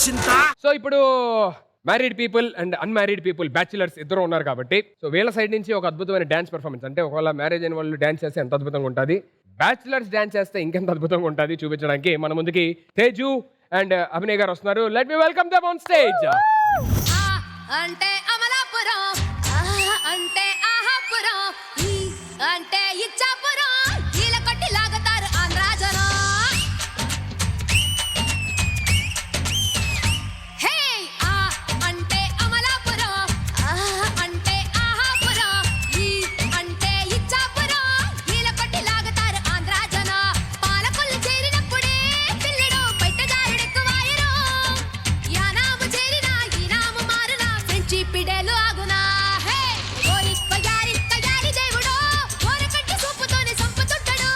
వచ్చిందా? సో ఇప్పుడు married people and unmarried people bachelors ఇద్దరు ఉన్నారు కాబట్టి సో వీళ్ళ సైడ్ నుంచి ఒక అద్భుతమైన డాన్స్ పర్ఫార్మెన్స్, అంటే ఒకవేళ మ్యారేజ్ అయిన వాళ్ళు డాన్స్ చేస్తే ఎంత అద్భుతంగా ఉంటుంది, బ్యాచులర్స్ డాన్స్ చేస్తే ఇంకెంత అద్భుతంగా ఉంటుంది చూపించడానికి మన ముందుకి తేజు అండ్ అభినయ్ గారు వస్తున్నారు. Let me welcome them on stage. అంటే అమలాపురం, అంటే ఆహాపురం, అంటే ఇచ్చాపురం, ఈల కొట్టి లాగుతారు ఆంధ్రాజనం. హే అంటే అమలాపురం, అంటే ఆహాపురం, అంటే ఇచ్చాపురం, ఈల కొట్టి లాగుతారు ఆంధ్రాజనం. పాలకొల్లు చేరినప్పుడే పిల్లడు బయటదారుడెక్కువాయరు, యానాము చేరినా ఈనాము మారునా ఫ్రెంచి పిడేలు ఆగునా. హే ఓరిప్ప యారి దేవుడో, ఓరకంటి సూపుతోనే సంపుతుంటాడు.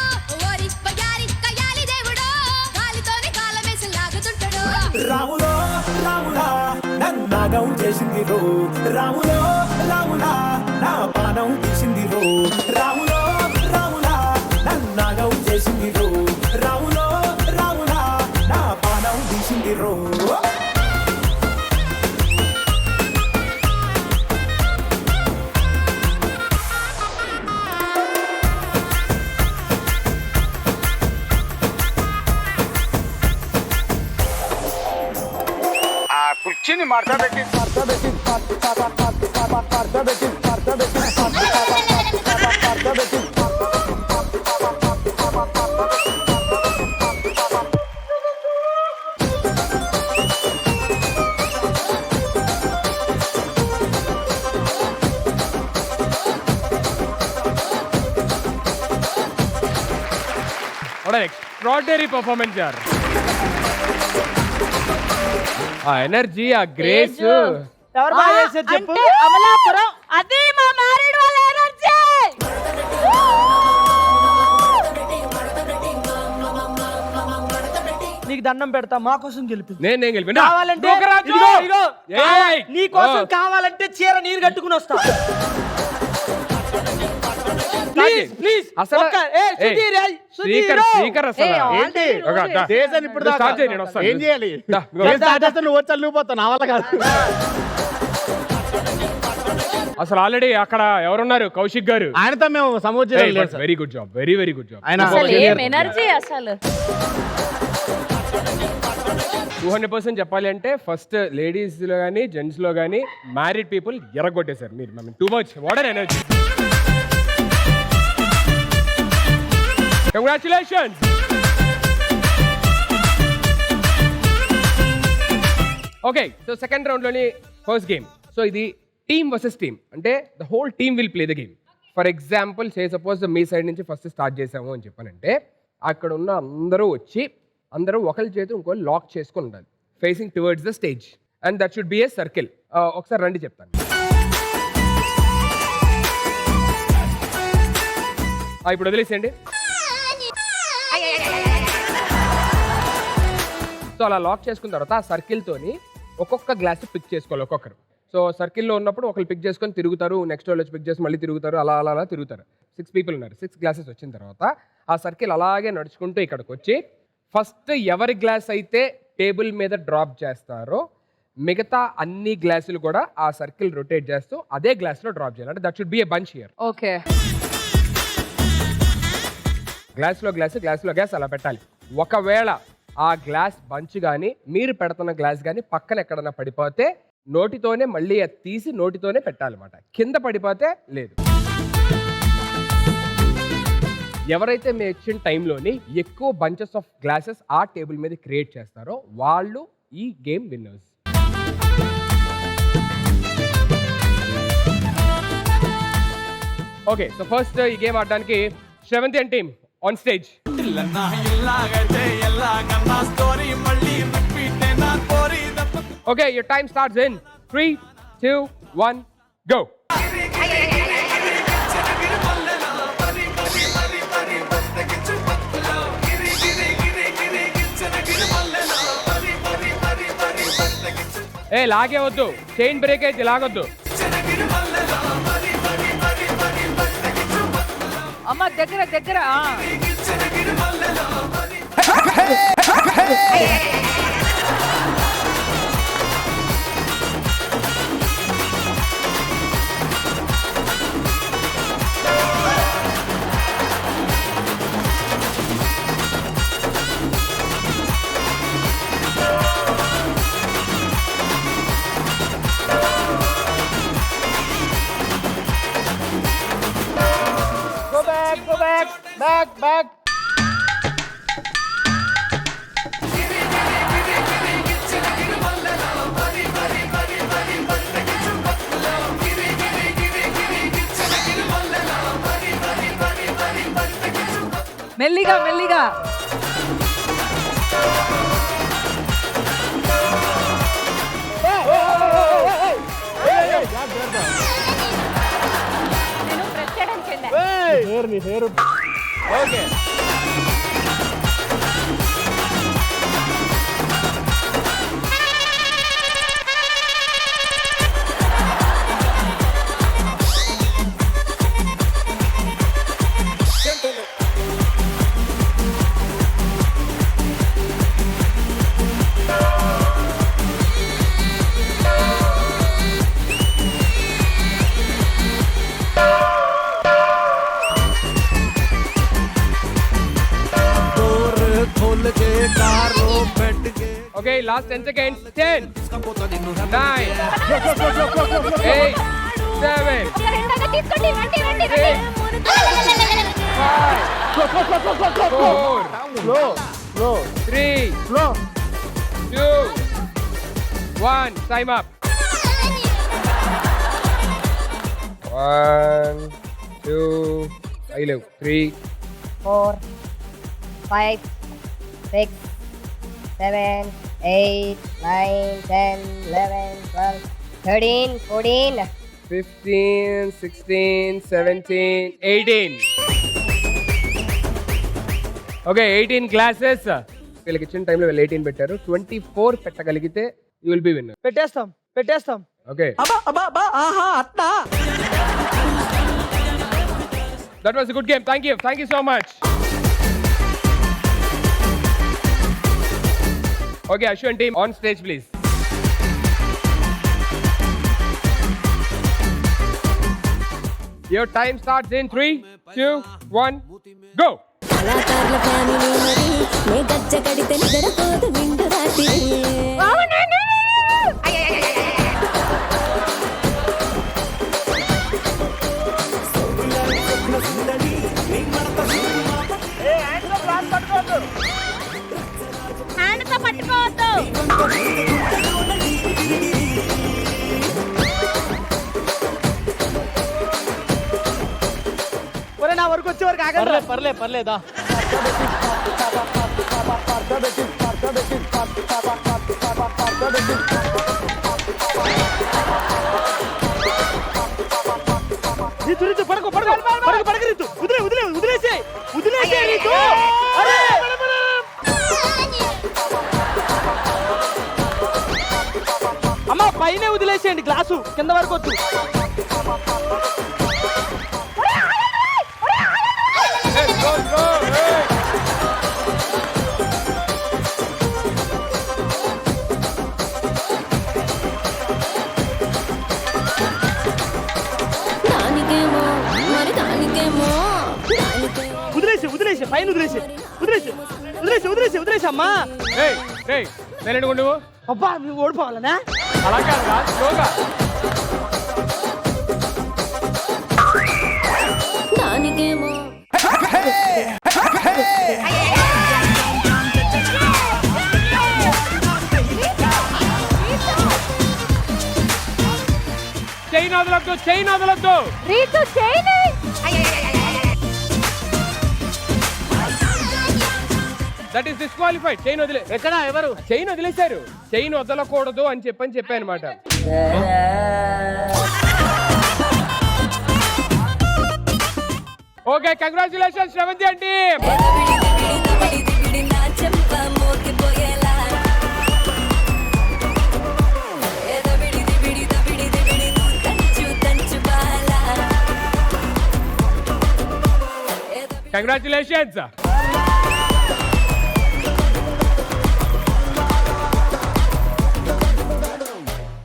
ఓరిప్ప యారి దేవుడో, గాలితోనే కాలమేసి లాగుతుంటాడు. రాములో రాములా నన్నాగం చేసింది రో, రాములో రాములా నా పానం తీసింది రో, రాములో రాములా నన్నాగం చేసింది రో, రాములో రాములా నా పానం తీసింది రో. ఆ కుర్చీని మడతబెట్టి ఎక్స్ట్రాడినరీ పర్ఫార్మెన్స్ యార్. ఆ ఎనర్జీ, ఆ గ్రేస్. ఎవరు బాగా చేశారు చెప్పు? అంటే అమలాపురం, అది మా మ్యారీడ్ వాళ్ళ ఎనర్జీ. నీకు దండం పెడతా, మా కోసం గెలిపి. నేను గెలిపినా? కావాలంటే లోకరాజు! ఇదిగో, ఇదిగో. ఏయ్! నీ కోసం కావాలంటే చీర నీరు కట్టుకుని వస్తా. ప్లీజ్ ప్లీజ్ అసలు స్పీకర్ అసలు ఏంటి ఒక దా. దేశాన్ని ఇప్పుడు దాకా స్టార్ట్ చేయి, నేను వస్తాను. ఏం చేయాలి? దా, ఇదిగో. దేశ దాటేస్తే నువ్వు వచ్చి అల్లుకుపోతావు, నా వల్ల కాదు. అసలు ఆల్రెడీ అక్కడ ఎవరున్నారు? కౌశిక్ గారు. ఆయనతో మేము సముద్రం లేదు sir. Very good job, very very good job. ఆయన అసలు ఏం ఎనర్జీ అసలు. 200% చెప్పాలి అంటే ఫస్ట్ లేడీస్ లో కానీ జెంట్స్ లో కానీ మ్యారీడ్ పీపుల్ ఎరగొట్టేశారు మీరు. Too much water energy. Congratulations. Okay, so second round లోని ఫస్ట్ గేమ్. సో ఇది టీమ్ వర్సెస్ టీమ్, అంటే the whole team will play the game. For example suppose me side నుంచి first start చేసాము అని చెప్పానంటే అక్కడ ఉన్న అందరూ వచ్చి అందరూ ఒకరి చేతి ఇంకో లాక్ చేసుకొని ఉండాలి, facing towards the stage, and that should be a circle. ఒకసారి రండి చెప్తాను. ఇప్పుడు వదిలేసేయండి. సో అలా లాక్ చేసుకున్న తర్వాత ఆ సర్కిల్తోని ఒక్కొక్క గ్లాస్ పిక్ చేసుకోవాలి ఒక్కొక్కరు. సో సర్కిల్లో ఉన్నప్పుడు ఒకరు పిక్ చేసుకొని తిరుగుతారు, నెక్స్ట్ వాళ్ళు వచ్చి పిక్ చేసి మళ్ళీ తిరుగుతారు, అలా అలా అలా తిరుగుతారు. 6 పీపుల్ ఉన్నారు. 6 గ్లాసెస్ వచ్చిన తర్వాత ఆ సర్కిల్ అలాగే నడుచుకుంటూ ఇక్కడికి వచ్చి ఫస్ట్ ఎవరి గ్లాస్ అయితే టేబుల్ మీద డ్రాప్ చేస్తారో మిగతా అన్ని గ్లాసులు కూడా ఆ సర్కిల్ రొటేట్ చేస్తూ అదే గ్లాస్లో డ్రాప్ చేయాలి. అంటే that should be a bunch here. Okay, గ్లాస్లో గ్లాస్ అలా పెట్టాలి. ఒకవేళ ఆ గ్లాస్ బంచ్ కానీ మీరు పెడుతున్న గ్లాస్ కానీ పక్కన ఎక్కడన్నా పడిపోతే నోటితోనే మళ్ళీ అది తీసి నోటితోనే పెట్టాలన్నమాట. కింద పడిపోతే లేదు. ఎవరైతే మీ ఇచ్చిన టైంలోని ఎక్కువ బంచెస్ ఆఫ్ గ్లాసెస్ ఆ టేబుల్ మీద క్రియేట్ చేస్తారో వాళ్ళు ఈ game winners. Okay, so first ఈ గేమ్ ఆడడానికి Sravanthi and team on stage. Okay, your time starts in 3, 2, 1, go. ఏ లాగే వద్దు, చైన్ బ్రేకేజ్ లాగొద్దు. అమ్మ దగ్గర బ్యాక్ మెల్లిగా మెల్లిగా నేను ప్రెస్ చేయడానికి వెళ్ళా. నీ hair okay okay last 10 seconds 10 9 8 7 ఒక రెండోగా తీసుకోండి రండి రండి రండి 4 3 2 1 time up 1 2 I love 3 4, 5, 6, 7, 8, 9, 10, 11, 12, 13, 14. 15 16 17 18 okay 18 glasses వీళ్ళకి ఇచ్చిన టైంలో వీళ్ళు 18 పెట్టారు 24 పెట్టగలిగితే యూ విల్ బి విన్నర్ పెట్టేస్తాం okay that was a good game thank you so much okay Ashwan team on stage please Your time starts in 3, 2, 1, go! కళాకారుల ఫ్యామిలీ మరి నే గజ్జ కడితే నిద్రపోదు నిండు రాత్రి హ్యాండ్తో పట్టుకోవద్దు. ఒరే నా వరకు వచ్చే వరకు ఆగండి. పర్లేదా రితు పడకు రితు వదిలేసే రితు. అరే అమ్మ పైన వదిలేసేయండి గ్లాసు కింద వరకు వచ్చు. Hey, go, hey! దానికేమో మరి దానికేమో వదిలేసి పైన వదిలేసి అమ్మా. Hey, hey, సైలెంట్గా ఉండు అబ్బా నువ్వు ఓడిపోవాలనా? అలా కాదురా స్లోగా దానికేమో చైన్ వదలొద్దు రీతు చేయని దట్ ఈస్ డిస్క్వాలిఫైడ్ చైన్ వదిలే ఎక్కడ ఎవరు చైన్ వదిలేశారు చైన్ వదలకూడదు అని చెప్పాను అనమాట ఓకే కంగ్రాచులేషన్స్ శ్రవంతి అండి నా చెంప మోగిపోయేలా తంచు బాలా కంగ్రాచులేషన్స్